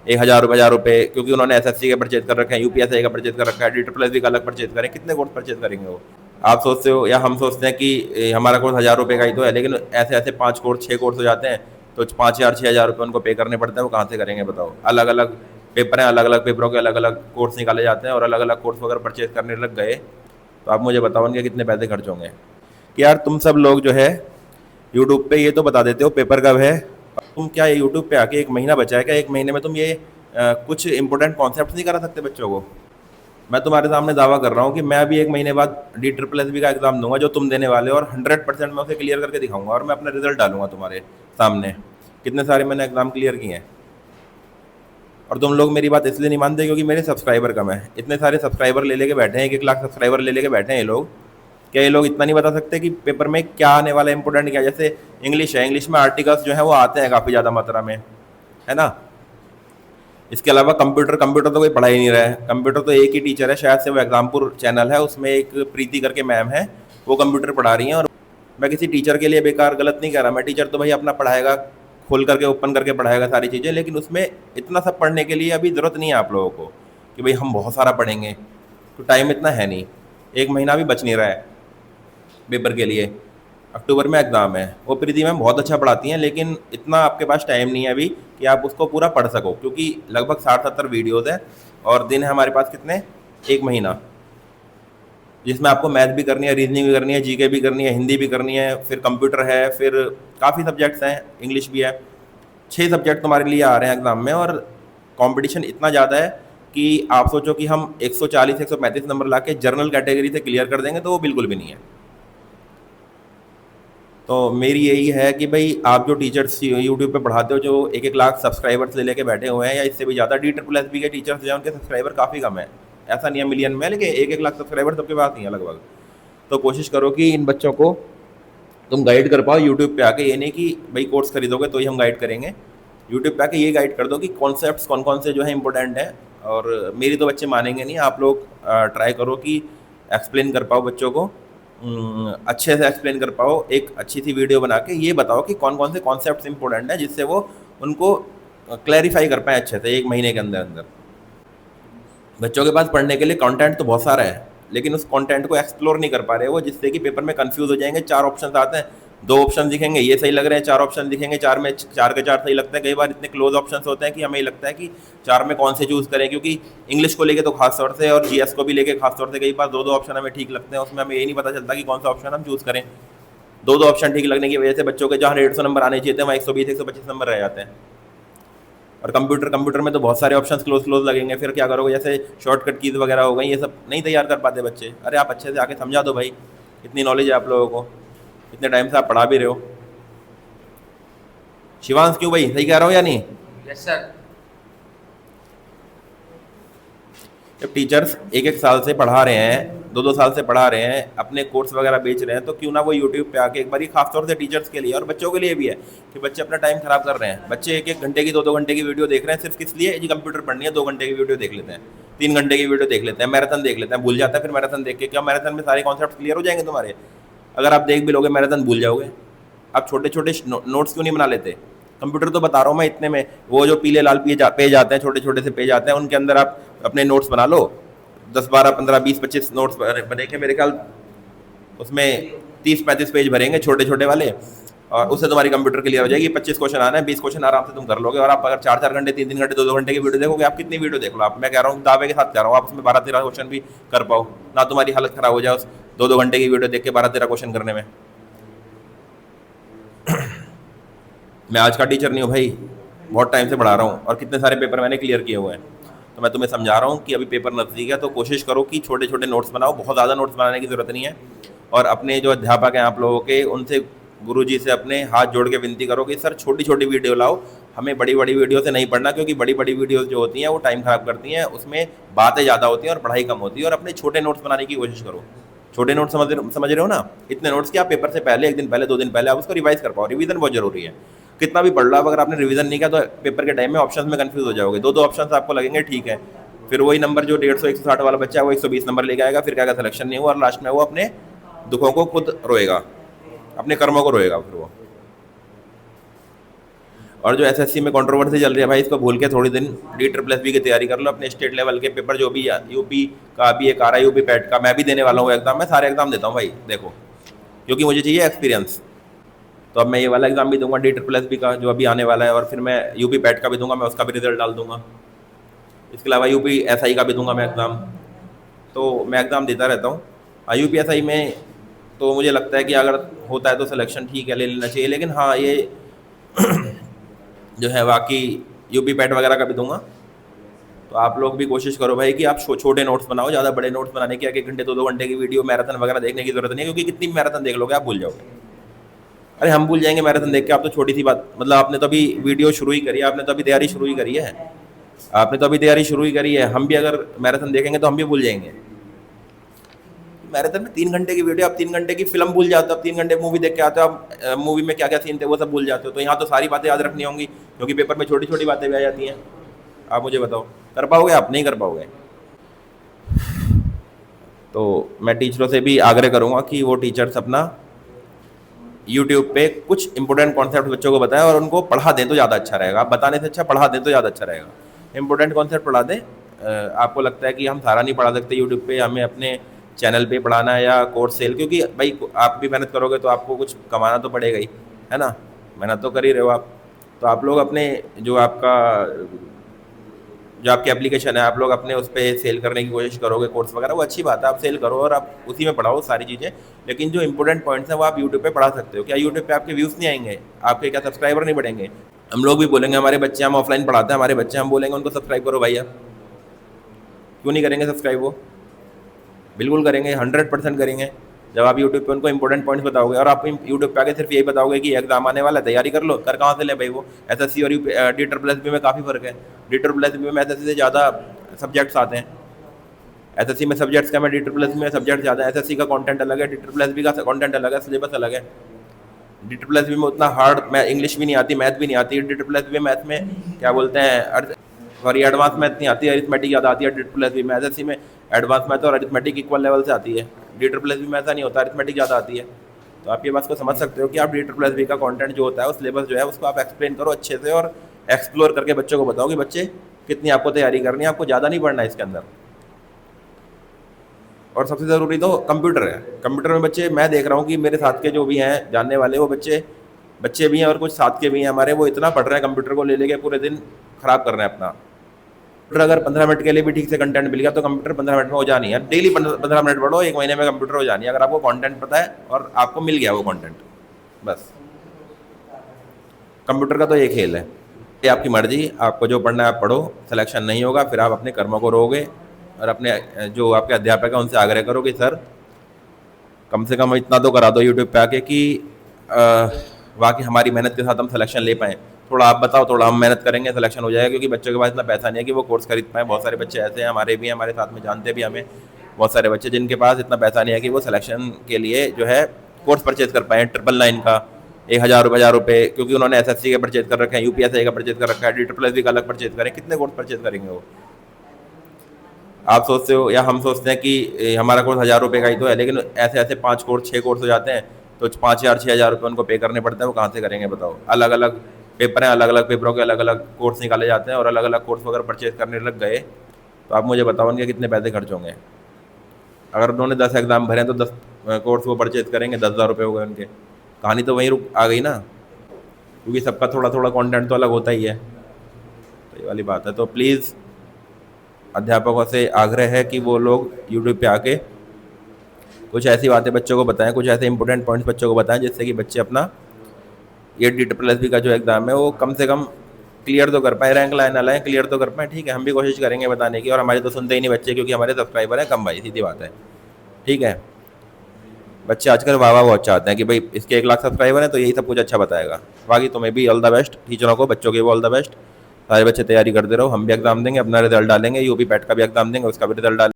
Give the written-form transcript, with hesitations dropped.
₹1000 क्योंकि उन्होंने एसएससी का परचेज कर रखा है, यूपीएससी का परचेज कर रखा है, DSSS का अलग परचेज करें, कितने कोर्स परचेज करेंगे वो? आप सोचते हो या हम सोचते हैं कि हमारा कोर्स ₹1000 का ही तो है, लेकिन ऐसे ऐसे 5 कोर्स 6 कोर्स हो जाते हैं, तो 5,000 6,000 उनको पे करने पड़ते हैं। वो कहाँ से करेंगे बताओ? अलग अलग पेपर हैं, अलग अलग पेपरों के अलग अलग कोर्स निकाले जाते हैं, और अलग अलग कोर्स अगर परचेज करने लग गए तो आप मुझे बताओ उनके कितने पैसे खर्च होंगे। कि यार तुम सब लोग जो है यूट्यूब पे ये तो बता देते हो पेपर कब है, तुम क्या ये यूट्यूब पे आके 1 महीना बचा है क्या, 1 महीने में तुम ये कुछ इंपॉर्टेंट कॉन्सेप्ट नहीं करा सकते बच्चों को? मैं तुम्हारे सामने दावा कर रहा हूँ कि मैं अभी 1 महीने बाद DSSS का एग्जाम दूंगा जो तुम देने वाले हो, और 100% मैं उसे क्लियर करके दिखाऊंगा, और मैं अपना रिजल्ट डालूंगा तुम्हारे सामने। कितने सारे मैंने एग्जाम क्लियर किए हैं। और तुम लोग मेरी बात इसलिए नहीं मानते क्योंकि मेरे सब्सक्राइबर कम है। इतने सारे सब्सक्राइबर ले लेके बैठे हैं, 1-1 लाख सब्सक्राइबर ले लेके बैठे हैं ये लोग। क्या ये लोग इतना नहीं बता सकते कि पेपर में क्या आने वाला है, इंपॉर्टेंट क्या है? जैसे इंग्लिश है, इंग्लिश में आर्टिकल्स जो है वो आते हैं काफ़ी ज़्यादा मात्रा में, है ना। इसके अलावा कंप्यूटर कंप्यूटर तो कोई पढ़ा ही नहीं रहा है। कंप्यूटर तो एक ही टीचर है, शायद से वो एग्जामपुर चैनल है, उसमें एक प्रीति करके मैम है, वो कंप्यूटर पढ़ा रही हैं। और मैं किसी टीचर के लिए बेकार गलत नहीं कह रहा, मैं टीचर तो भाई अपना पढ़ाएगा, खोल करके ओपन करके पढ़ाएगा सारी चीज़ें, लेकिन उसमें इतना सब पढ़ने के लिए अभी ज़रूरत नहीं है आप लोगों को कि भाई हम बहुत सारा पढ़ेंगे, तो टाइम इतना है नहीं। 1 महीना भी बच नहीं रहा है पेपर के लिए। अक्टूबर में एग्ज़ाम है। वो प्रीति मैम बहुत अच्छा पढ़ाती हैं, लेकिन इतना आपके पास टाइम नहीं है अभी कि आप उसको पूरा पढ़ सको, क्योंकि लगभग 60-70 वीडियोज़ हैं, और दिन है हमारे पास कितने, 1 महीना, जिसमें आपको मैथ भी करनी है, रीजनिंग भी करनी है, जीके भी करनी है, हिंदी भी करनी है, फिर कंप्यूटर है, फिर काफ़ी सब्जेक्ट्स हैं, इंग्लिश भी है। 6 सब्जेक्ट तुम्हारे लिए आ रहे हैं एग्ज़ाम में, और कंपटीशन इतना ज़्यादा है कि आप सोचो कि हम 140-135 नंबर ला के जर्नल कैटेगरी से क्लियर कर देंगे, तो वो बिल्कुल भी नहीं है। तो मेरी यही है कि भाई आप जो टीचर्स यूट्यूब पे पढ़ाते हो, जो 1-1 लाख सब्सक्राइबर्स ले लेके बैठे हुए हैं या इससे भी ज़्यादा, DSSS के टीचर्स जो हैं उनके सब्सक्राइबर काफ़ी कम है। ऐसा नहीं है मिलियन में, लेकिन 1-1 लाख सब्सक्राइबर सबके पास नहीं है लगभग। तो कोशिश करो कि इन बच्चों को तुम गाइड कर पाओ यूट्यूब पे आके। ये नहीं कि भाई कोर्स खरीदोगे तो ही हम गाइड करेंगे, यूट्यूब पे आके ये गाइड कर दो कि कॉन्सेप्ट्स कौन कौन से जो है इंपॉर्टेंट हैं। और मेरी तो बच्चे मानेंगे नहीं, आप लोग ट्राई करो कि एक्सप्लेन कर पाओ बच्चों को, अच्छे से एक्सप्लेन कर पाओ, एक अच्छी सी वीडियो बना के ये बताओ कि कौन कौन से कॉन्सेप्ट्स इंपॉर्टेंट हैं, जिससे वो उनको क्लैरिफाई कर पाएँ अच्छे से 1 महीने के अंदर अंदर। बच्चों के पास पढ़ने के लिए कंटेंट तो बहुत सारा है, लेकिन उस कंटेंट को एक्सप्लोर नहीं कर पा रहे वो, जिससे कि पेपर में कंफ्यूज हो जाएंगे। 4 ऑप्शन आते हैं, 2 ऑप्शन दिखेंगे ये सही लग रहे हैं, 4 ऑप्शन दिखेंगे, 4 में 4 के 4 सही लगते हैं। कई बार इतने क्लोज ऑप्शंस होते हैं कि हमें लगता है कि 4 में कौन से चूज़ करें, क्योंकि इंग्लिश को लेके तो खास तौर से, और जीएस को भी लेके खास तौर से कई बार 2-2 ऑप्शन हमें ठीक लगते हैं, उसमें हमें ये नहीं पता चलता कि कौन सा ऑप्शन हम चूज़ करें। 2-2 ऑप्शन ठीक लगने की वजह से बच्चों के जहाँ 150 नंबर आने चाहिए थे वहाँ 120-125 नंबर रह जाते हैं। और कंप्यूटर में तो बहुत सारे ऑप्शंस क्लोज क्लोज लगेंगे, फिर क्या करोगे? जैसे शॉर्टकट कीज वगैरह हो गई, ये सब नहीं तैयार कर पाते बच्चे। अरे आप अच्छे से आके समझा दो भाई, इतनी नॉलेज है आप लोगों को, इतने टाइम से आप पढ़ा भी रहे हो। शिवांश क्यों भाई, सही कह रहा हो या नहीं? Yes sir. जब टीचर्स 1-1 साल से पढ़ा रहे हैं, 2-2 साल से पढ़ा रहे हैं, अपने कोर्स वगैरह बेच रहे हैं, तो क्यों ना वो यूट्यूब पे आके एक बार, खासतौर से टीचर्स के लिए और बच्चों के लिए भी है कि बच्चे अपना टाइम खराब कर रहे हैं। बच्चे 1-1 घंटे की 2-2 घंटे की वीडियो देख रहे हैं, सिर्फ किस लिए? जी कंप्यूटर पढ़नी है, 2 घंटे की वीडियो देख लेते हैं, 3 घंटे की वीडियो देख लेते हैं, मैराथन देख लेते हैं, भूल जाता है फिर मैराथन देख के। क्या मैराथन में सारे कॉन्सेप्ट क्लियर हो जाएंगे तुम्हारे? अगर आप देख भी लोगे मैराथन भूल जाओगे। आप छोटे छोटे नोट्स क्यों नहीं बना लेते? कंप्यूटर तो बता रहा हूँ मैं, इतने में वो जो पीले लाल पेज आते हैं, छोटे छोटे से पेज आते हैं, उनके अंदर आप अपने नोट्स बना लो, 10-12-15-20-25 नोट्स बने के मेरे ख्याल, उसमें 30-35 पेज भरेंगे छोटे छोटे वाले, और उससे तुम्हारी कंप्यूटर क्लियर हो जाएगी। 25 क्वेश्चन आना है, 20 क्वेश्चन आराम से तुम कर लोगे। और आप अगर 4-4 घंटे 3-3 घंटे 2-2 घंटे की वीडियो देखोगे, आप कितनी वीडियो देख लो, आप, मैं कह रहा हूँ दावे के साथ कह रहा हूँ, आप उसमें 12-13 क्वेश्चन भी कर पाओ ना, तुम्हारी हालत खराब हो जाए उस 2-2 घंटे की वीडियो देख के 12-13 क्वेश्चन करने में। मैं आज का टीचर नहीं हूँ भाई, बहुत टाइम से पढ़ा रहा हूँ, और कितने सारे पेपर मैंने क्लियर किए हुए हैं। तो मैं तुम्हें समझा रहा हूँ कि अभी पेपर नज़दीक है, तो कोशिश करो कि छोटे छोटे नोट्स बनाओ, बहुत ज़्यादा नोट्स बनाने की ज़रूरत नहीं है। और अपने जो अध्यापक हैं आप लोगों के, उनसे, गुरुजी से अपने हाथ जोड़ के विनती करो कि सर छोटी छोटी वीडियो लाओ, हमें बड़ी बड़ी वीडियो से नहीं पढ़ना, क्योंकि बड़ी बड़ी वीडियोस जो होती हैं वो टाइम ख़राब करती हैं, उसमें बातें ज़्यादा होती हैं और पढ़ाई कम होती है। और अपने छोटे नोट्स बनाने की कोशिश करो। छोटे नोट्स समझ रहे हो ना? इतने नोट्स कि आप पेपर से पहले 1 दिन पहले 2 दिन पहले आप उसको रिवाइज कर पाओ। रिवीजन बहुत जरूरी है, कितना भी पढ़ लो, अगर आपने रिवीजन नहीं किया तो पेपर के टाइम में ऑप्शंस में कंफ्यूज हो जाओगे। 2-2 ऑप्शंस आपको लगेंगे ठीक है, फिर वही नंबर जो 150-160 वाला बच्चा है वो 120 नंबर लेके आएगा, फिर क्या सिलेक्शन नहीं हुआ, और लास्ट में वो अपने दुखों को खुद रोएगा, अपने कर्मों को रोएगा फिर वो। और जो एसएससी में कंट्रोवर्सी चल रही है भाई, इसको भूल के थोड़ी दिन D++ की तैयारी कर लो। अपने स्टेट लेवल के पेपर जो भी यूपी का भी एक आ रहा है, यूपी पैट का, मैं भी देने वाला हूँ एग्जाम। मैं सारे एग्जाम देता हूँ भाई, देखो, क्योंकि मुझे चाहिए एक्सपीरियंस। तो अब मैं ये वाला एग्जाम भी दूंगा D++ का जो अभी आने वाला है, और फिर मैं यूपी पैट का भी दूंगा, मैं उसका भी रिजल्ट डाल दूंगा। इसके अलावा UPSI का भी दूंगा मैं एग्ज़ाम। तो मैं एग्ज़ाम देता रहता हूँ। हाँ, UPSI में तो मुझे लगता है कि अगर होता है तो सिलेक्शन ठीक है, ले लेना चाहिए। लेकिन हाँ, ये जो है बाकी यूपी पैट वगैरह का भी दूंगा। तो आप लोग भी कोशिश करो भाई कि आप छोटे नोट्स बनाओ, ज़्यादा बड़े नोट्स बनाने की 1 घंटे 2 घंटे की वीडियो मैराथन वगैरह देखने की जरूरत नहीं है, क्योंकि कितनी भी मैराथन देख लोगे आप भूल जाओगे। अरे हम भूल जाएंगे मैराथन देख के, आप तो छोटी सी बात, मतलब आपने तो अभी वीडियो शुरू ही करी है, आपने तो अभी तैयारी शुरू ही करी है, आपने तो अभी तैयारी शुरू ही करी है। हम भी अगर मैराथन देखेंगे तो हम भी भूल जाएंगे। मैराथन में 3 घंटे की वीडियो, आप 3 घंटे की फिल्म भूल जाते हो, आप 3 घंटे मूवी देख के आते हो, आप मूवी में क्या क्या सीन थे वो सब भूल जाते हो। तो यहाँ तो सारी बातें याद रखनी होंगी, क्योंकि पेपर में छोटी छोटी बातें भी आ जाती हैं। आप मुझे बताओ, कर पाओगे? आप नहीं कर पाओगे। तो मैं टीचरों से भी आग्रह करूँगा कि वो टीचर्स अपना यूट्यूब पे कुछ इंपॉर्टेंट कॉन्सेप्ट बच्चों को बताएं, और उनको पढ़ा दें तो ज़्यादा अच्छा रहेगा। आप बताने से अच्छा पढ़ा दें तो ज़्यादा अच्छा रहेगा। इंपॉर्टेंट कॉन्सेप्ट पढ़ा दें। आपको लगता है कि हम सारा नहीं पढ़ा सकते यूट्यूब पे, हमें अपने चैनल पे पढ़ाना है या कोर्स सेल, क्योंकि भाई आप भी मेहनत करोगे तो आपको कुछ कमाना तो पड़ेगा ही, है ना। मेहनत तो कर ही रहे हो आप। तो आप लोग अपने जो आपकी एप्लीकेशन है, आप लोग अपने उस पर सेल करने की कोशिश करोगे कोर्स वगैरह, वो अच्छी बात है, आप सेल करो और आप उसी में पढ़ाओ सारी चीज़ें। लेकिन जो इंपॉर्टेंट पॉइंट्स हैं वो आप यूट्यूब पे पढ़ा सकते हो। क्या यूट्यूब पे आपके व्यूज़ नहीं आएंगे? आपके क्या सब्सक्राइबर नहीं बढ़ेंगे? हम लोग भी बोलेंगे, हमारे बच्चे, हम ऑफलाइन पढ़ाते हैं, हमारे बच्चे, हम बोलेंगे उनको सब्सक्राइब करो भाई। आप क्यों नहीं करेंगे सब्सक्राइब? वो बिल्कुल करेंगे, 100% करेंगे। जब आप यूट्यूब पे उनको इंपॉर्टेंट पॉइंट्स बताओगे, और आप यूट्यूब पे आके सिर्फ यही बताओगे कि एग्जाम आने वाला है, तैयारी कर लो, कर कहाँ से ले भाई? वो एसएससी और D++ में काफ़ी फर्क है। D++ में एसएससी से ज़्यादा सब्जेक्ट्स आते हैं। एसएससी में सब्जेक्ट्स कम है, D++ में सब्जेक्ट ज़्यादा है। एसएससी का कंटेंट अलग है, D++ का कंटेंट अलग है, सिलेबस अलग है। D++ में उतना हार्ड इंग्लिश भी नहीं आती, मैथ भी नहीं आती। D++ में मैथ में क्या बोलते हैं, सॉरी, एडवांस मैथ नहीं आती, अरिथमेटिक ज़्यादा आती है D++ में। एसएससी में एडवांस मैथ और अरिथमेटिक इक्वल लेवल से आती है। D++ में ऐसा नहीं होता, अरिथमेटिक ज़्यादा आती है। तो आप ये बात को समझ सकते हो कि आप D++ का कंटेंट जो होता है, उस सिलेबस जो है उसको आप एक्सप्लेन करो अच्छे से, और एक्सप्लोर करके बच्चों को बताओ कि बच्चे कितनी आपको तैयारी करनी है, आपको ज़्यादा नहीं पढ़ना है इसके अंदर। और सबसे ज़रूरी तो कंप्यूटर है। कंप्यूटर में बच्चे, मैं देख रहा हूँ कि मेरे साथ के जो भी हैं जानने वाले, वो बच्चे भी हैं और कुछ साथ के भी हैं हमारे, वो इतना पढ़ रहे हैं कंप्यूटर को ले लेके, पूरे दिन ख़राब कर रहे हैं अपना। कंप्यूटर अगर 15 मिनट के लिए भी ठीक से कंटेंट मिल गया तो कंप्यूटर 15 मिनट में हो जानी है। डेली 15 मिनट पढ़ो, 1 महीने में कंप्यूटर हो जानी है, अगर आपको कंटेंट पता है और आपको मिल गया वो कंटेंट। बस कंप्यूटर का तो ये खेल है। ये आपकी मर्जी, आपको जो पढ़ना है आप पढ़ो, सिलेक्शन नहीं होगा फिर आप अपने कर्मों को रोगे, और अपने जो आपके अध्यापक हैं उनसे आग्रह करो कि सर कम से कम इतना तो करा दो यूट्यूब पे आके कि बाकी हमारी मेहनत के साथ हम सिलेक्शन ले पाएँ। थोड़ा आप बताओ, थोड़ा हम मेहनत करेंगे, सिलेक्शन हो जाएगा। क्योंकि बच्चों के पास इतना पैसा नहीं है कि वो कोर्स खरीद पाएँ। बहुत सारे बच्चे ऐसे हैं, हमारे भी हैं, हमारे साथ में जानते भी हमें बहुत सारे बच्चे जिनके पास इतना पैसा नहीं है कि वो सिलेक्शन के लिए जो है कोर्स परचेज कर पाएँ। 999 का 1000 रुपये, क्योंकि उन्होंने एसएससी का परचेज कर रखा है, यूपीएसआई का परचेज कर रखा है, D++ का अलग परचेज करें। कितने कोर्स परचेज करेंगे वो? आप सोचते हो या हम सोचते हैं कि हमारा कोर्स 1000 रुपये का ही तो है, लेकिन ऐसे ऐसे 5 कोर्स 6 कोर्स हो जाते हैं, तो 5000 6000 रुपये उनको पे करने पड़ते हैं। वो कहाँ से करेंगे बताओ? अलग अलग पेपर हैं, अलग अलग पेपरों के अलग अलग कोर्स निकाले जाते हैं, और अलग अलग कोर्स अगर परचेज करने लग गए तो आप मुझे बताओ उनके कितने पैसे खर्च होंगे। अगर उन्होंने 10 एग्ज़ाम भरे हैं तो 10 कोर्स वो परचेज करेंगे, 10,000 रुपये हो गए उनके। कहानी तो वहीं रुक आ गई ना, क्योंकि सबका थोड़ा थोड़ा कंटेंट तो अलग होता ही है। तो ये वाली बात है। तो प्लीज़ अध्यापकों से आग्रह है कि वो लोग यूट्यूब पे आके कुछ ऐसी बातें बच्चों को बताएं, कुछ ऐसे इंपॉर्टेंट पॉइंट्स बच्चों को बताएं, जिससे कि बच्चे अपना ये D++ का जो एग्ज़ाम है वो कम से कम क्लियर तो कर पाए, रैंक लाइन ना लाएँ, क्लियर तो कर पाएँ। ठीक है, हम भी कोशिश करेंगे बताने की, और हमारे तो सुनते ही नहीं बच्चे, क्योंकि हमारे सब्सक्राइबर हैं कम भाई, सीधी बात है। ठीक है, बच्चे आजकल वाह वाह बहुत चाहते हैं कि भाई इसके 1 लाख सब्सक्राइबर हैं तो यही सब कुछ अच्छा बताएगा। बाकी तुम्हें भी ऑल द बेस्ट, टीचरों को, बच्चों के भी ऑल द बेस्ट। सारे बच्चे तैयारी करते रहो, हम भी एग्जाम देंगे, अपना रिजल्ट डालेंगे, यूपी पैट का भी एग्जाम देंगे, उसका भी रिजल्ट डालेंगे।